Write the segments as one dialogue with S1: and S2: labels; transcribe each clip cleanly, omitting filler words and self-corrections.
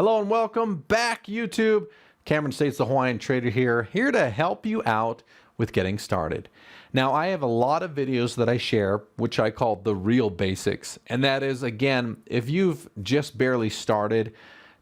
S1: Hello and welcome back, YouTube. Cameron States, the Hawaiian Trader here to help you out with getting started. Now, I have a lot of videos that I share, which I call the real basics. And that is, again, if you've just barely started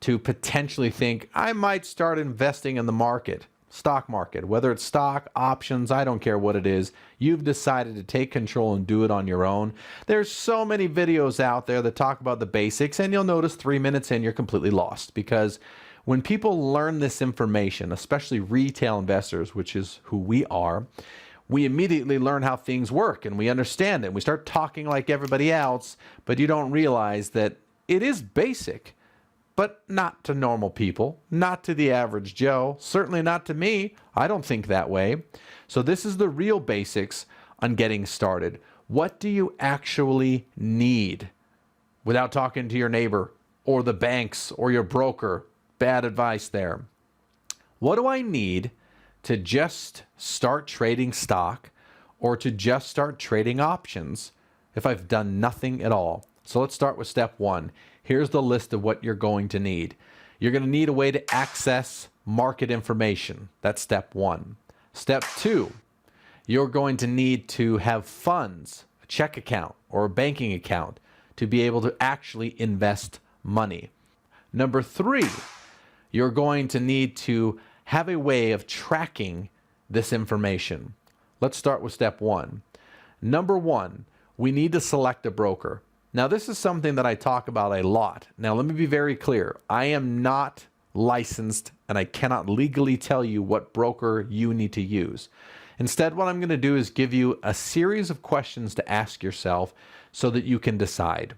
S1: to potentially think, I might start investing in the market, stock market, whether it's stock, options, I don't care what it is, you've decided to take control and do it on your own. There's so many videos out there that talk about the basics, and you'll notice 3 minutes in, you're completely lost. Because when people learn this information, especially retail investors, which is who we are, we immediately learn how things work and we understand it. We start talking like everybody else, but you don't realize that it is basic. But not to normal people, not to the average Joe, certainly not to me. I don't think that way. So this is the real basics on getting started. What do you actually need without talking to your neighbor or the banks or your broker? Bad advice there. What do I need to just start trading stock or to just start trading options if I've done nothing at all? So let's start with step one. Here's the list of what you're going to need. You're going to need a way to access market information. That's step one. Step two, you're going to need to have funds, a check account or a banking account, to be able to actually invest money. Number three, you're going to need to have a way of tracking this information. Let's start with step one. Number one, we need to select a broker. Now, this is something that I talk about a lot. Now, let me be very clear. I am not licensed and I cannot legally tell you what broker you need to use. Instead, what I'm going to do is give you a series of questions to ask yourself so that you can decide.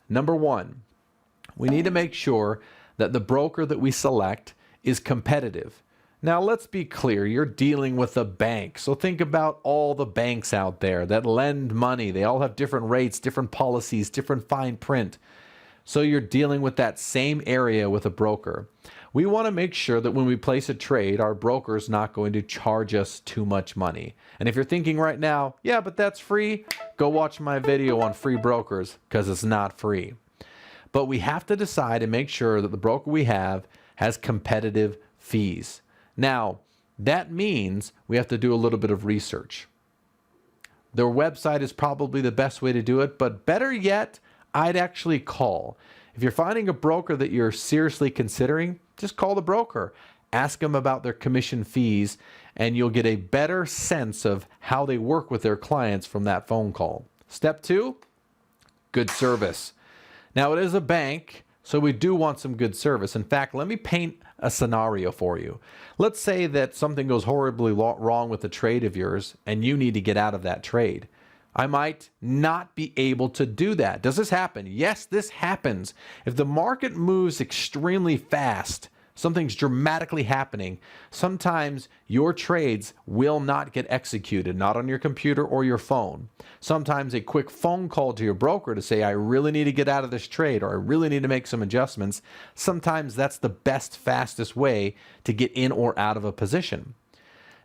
S1: Number one, we need to make sure that the broker that we select is competitive. Now, let's be clear, you're dealing with a bank. So think about all the banks out there that lend money. They all have different rates, different policies, different fine print. So you're dealing with that same area with a broker. We want to make sure that when we place a trade, our broker is not going to charge us too much money. And if you're thinking right now, yeah, but that's free, go watch my video on free brokers because it's not free. But we have to decide and make sure that the broker we have has competitive fees. Now, that means we have to do a little bit of research. Their website is probably the best way to do it, but better yet, I'd actually call. If you're finding a broker that you're seriously considering, just call the broker. Ask them about their commission fees, and you'll get a better sense of how they work with their clients from that phone call. Step two, good service. Now, it is a bank, so we do want some good service. In fact, let me paint a scenario for you. Let's say that something goes horribly wrong with a trade of yours and you need to get out of that trade. I might not be able to do that. Does this happen? Yes, this happens. If the market moves extremely fast, something's dramatically happening, sometimes your trades will not get executed, not on your computer or your phone. Sometimes a quick phone call to your broker to say, I really need to get out of this trade, or I really need to make some adjustments. Sometimes that's the best, fastest way to get in or out of a position.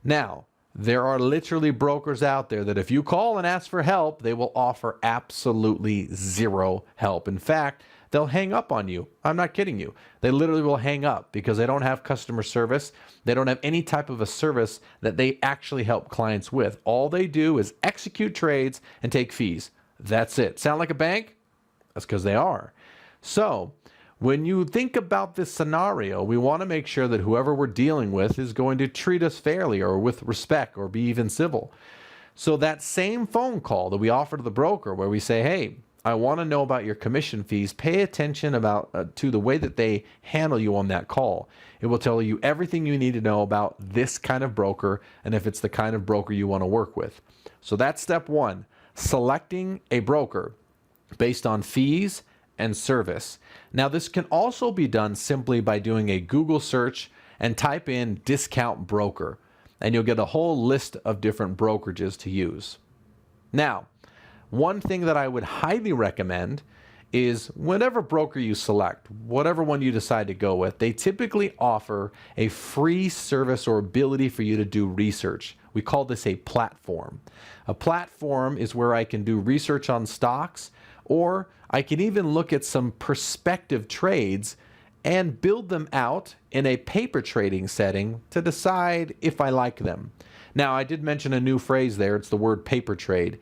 S1: Now, there are literally brokers out there that if you call and ask for help, they will offer absolutely zero help. In fact, they'll hang up on you. I'm not kidding you. They literally will hang up because they don't have customer service. They don't have any type of a service that they actually help clients with. All they do is execute trades and take fees. That's it. Sound like a bank? That's because they are. So when you think about this scenario, we want to make sure that whoever we're dealing with is going to treat us fairly or with respect or be even civil. So that same phone call that we offer to the broker where we say, hey, I want to know about your commission fees. Pay attention to the way that they handle you on that call. It will tell you everything you need to know about this kind of broker and if it's the kind of broker you want to work with. So that's step one, selecting a broker based on fees and service. Now, this can also be done simply by doing a Google search and type in discount broker, and you'll get a whole list of different brokerages to use. Now, one thing that I would highly recommend is whatever broker you select, whatever one you decide to go with, they typically offer a free service or ability for you to do research. We call this a platform. A platform is where I can do research on stocks, or I can even look at some prospective trades and build them out in a paper trading setting to decide if I like them. Now, I did mention a new phrase there. It's the word paper trade.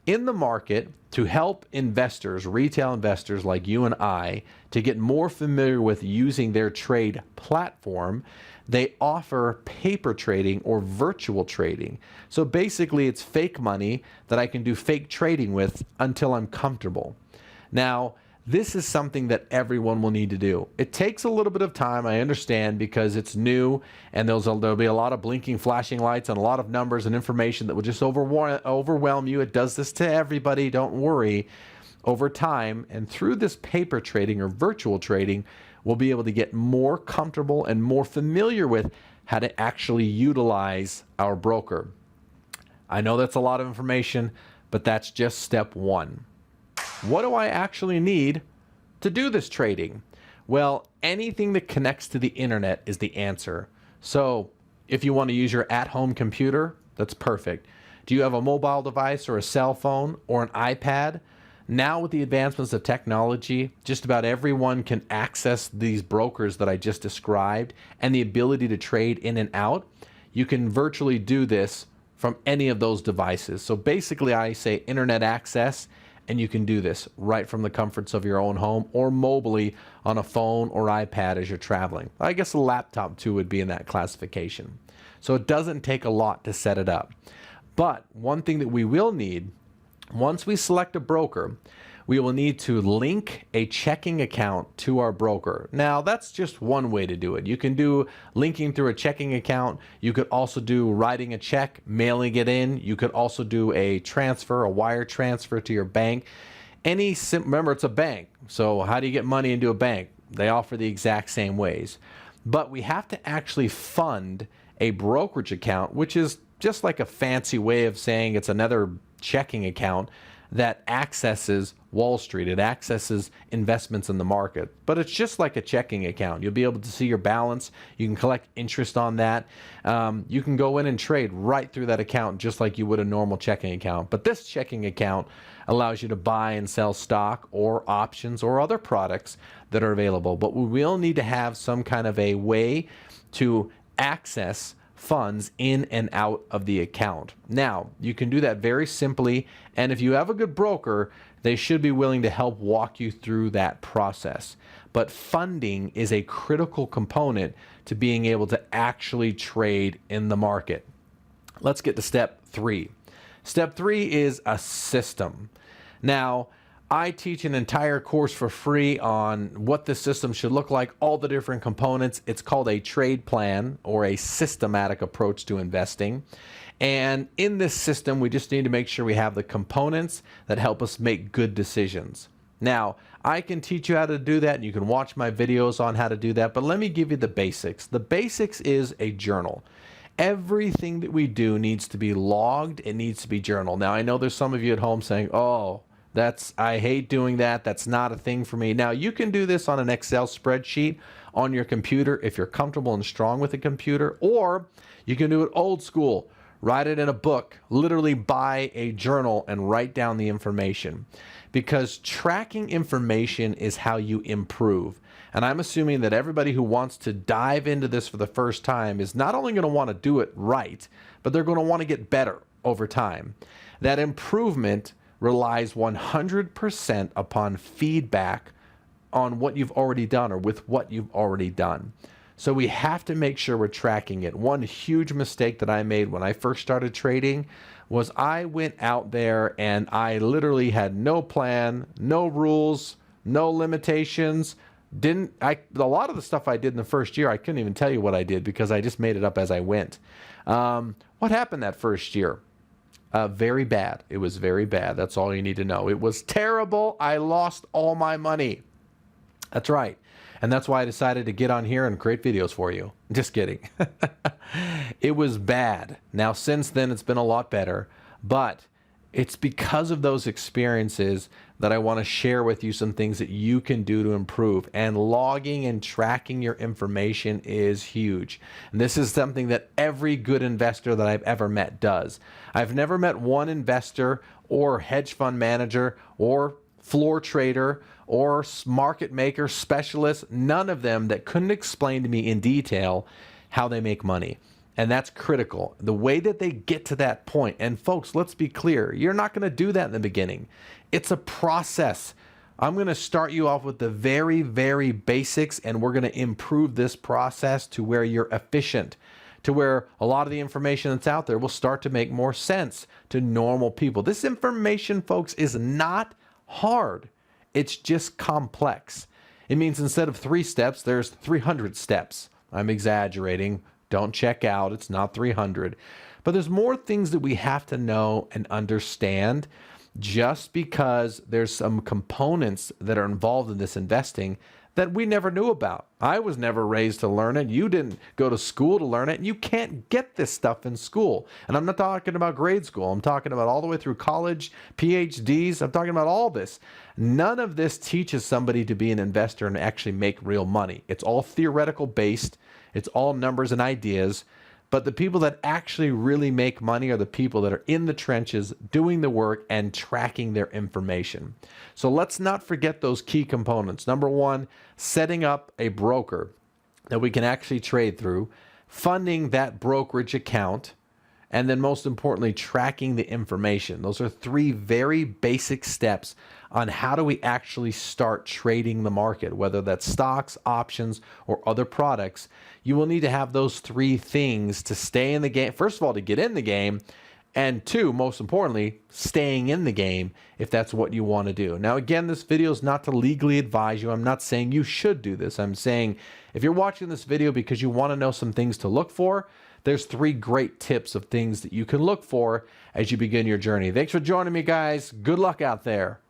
S1: In the market, to help investors, retail investors like you and I, to get more familiar with using their trade platform, they offer paper trading or virtual trading. So basically, it's fake money that I can do fake trading with until I'm comfortable. Now, this is something that everyone will need to do. It takes a little bit of time, I understand, because it's new and there'll be a lot of blinking, flashing lights and a lot of numbers and information that will just overwhelm you. It does this to everybody, don't worry. Over time and through this paper trading or virtual trading, we'll be able to get more comfortable and more familiar with how to actually utilize our broker. I know that's a lot of information, but that's just step one. What do I actually need to do this trading? Well, anything that connects to the internet is the answer. So if you want to use your at-home computer, that's perfect. Do you have a mobile device or a cell phone or an iPad? Now with the advancements of technology, just about everyone can access these brokers that I just described and the ability to trade in and out. You can virtually do this from any of those devices. So basically I say internet access, and you can do this right from the comforts of your own home or mobily on a phone or iPad as you're traveling. I guess a laptop too would be in that classification. So it doesn't take a lot to set it up. But one thing that we will need, once we select a broker, we will need to link a checking account to our broker. Now, that's just one way to do it. You can do linking through a checking account. You could also do writing a check, mailing it in. You could also do a transfer, a wire transfer to your bank. Remember, it's a bank. So how do you get money into a bank? They offer the exact same ways. But we have to actually fund a brokerage account, which is just like a fancy way of saying it's another checking account that accesses Wall Street. It accesses investments in the market. But it's just like a checking account. You'll be able to see your balance. You can collect interest on that. You can go in and trade right through that account just like you would a normal checking account. But this checking account allows you to buy and sell stock or options or other products that are available. But we will need to have some kind of a way to access funds in and out of the account. Now, you can do that very simply, and if you have a good broker, they should be willing to help walk you through that process. But funding is a critical component to being able to actually trade in the market. Let's get to step three. Step three is a system. Now, I teach an entire course for free on what the system should look like, all the different components. It's called a trade plan or a systematic approach to investing. And in this system, we just need to make sure we have the components that help us make good decisions. Now, I can teach you how to do that, and you can watch my videos on how to do that, but let me give you the basics. The basics is a journal. Everything that we do needs to be logged. It needs to be journaled. Now, I know there's some of you at home saying, oh, I hate doing that. That's not a thing for me. Now, you can do this on an Excel spreadsheet on your computer if you're comfortable and strong with a computer, or you can do it old school. Write it in a book, literally buy a journal and write down the information. Because tracking information is how you improve. And I'm assuming that everybody who wants to dive into this for the first time is not only going to want to do it right, but they're going to want to get better over time. That improvement relies 100% upon feedback on what you've already done or with what you've already done. So we have to make sure we're tracking it. One huge mistake that I made when I first started trading was I went out there and I literally had no plan, no rules, no limitations. A lot of the stuff I did in the first year, I couldn't even tell you what I did because I just made it up as I went. What happened that first year? Very bad. It was very bad. That's all you need to know. It was terrible. I lost all my money. That's right. And that's why I decided to get on here and create videos for you. Just kidding. It was bad. Now, since then, it's been a lot better. But it's because of those experiences that I want to share with you some things that you can do to improve. And logging and tracking your information is huge. And this is something that every good investor that I've ever met does. I've never met one investor or hedge fund manager or floor trader or market maker specialist, none of them that couldn't explain to me in detail how they make money. And that's critical. The way that they get to that point, and folks, let's be clear, you're not going to do that in the beginning. It's a process. I'm going to start you off with the very, very basics, and we're going to improve this process to where you're efficient, to where a lot of the information that's out there will start to make more sense to normal people. This information, folks, is not hard. It's just complex. It means instead of 3 steps, there's 300 steps. I'm exaggerating. Don't check out. It's not 300. But there's more things that we have to know and understand just because there's some components that are involved in this investing that we never knew about. I was never raised to learn it. You didn't go to school to learn it. And you can't get this stuff in school. And I'm not talking about grade school. I'm talking about all the way through college, PhDs. I'm talking about all this. None of this teaches somebody to be an investor and actually make real money. It's all theoretical based. It's all numbers and ideas. But the people that actually really make money are the people that are in the trenches, doing the work and tracking their information. So let's not forget those key components. Number one, setting up a broker that we can actually trade through, funding that brokerage account, and then most importantly, tracking the information. Those are 3 very basic steps on how do we actually start trading the market, whether that's stocks, options, or other products. You will need to have those 3 things to stay in the game. First of all, to get in the game, and 2, most importantly, staying in the game if that's what you want to do. Now, again, this video is not to legally advise you. I'm not saying you should do this. I'm saying if you're watching this video because you want to know some things to look for, there's 3 great tips of things that you can look for as you begin your journey. Thanks for joining me, guys. Good luck out there.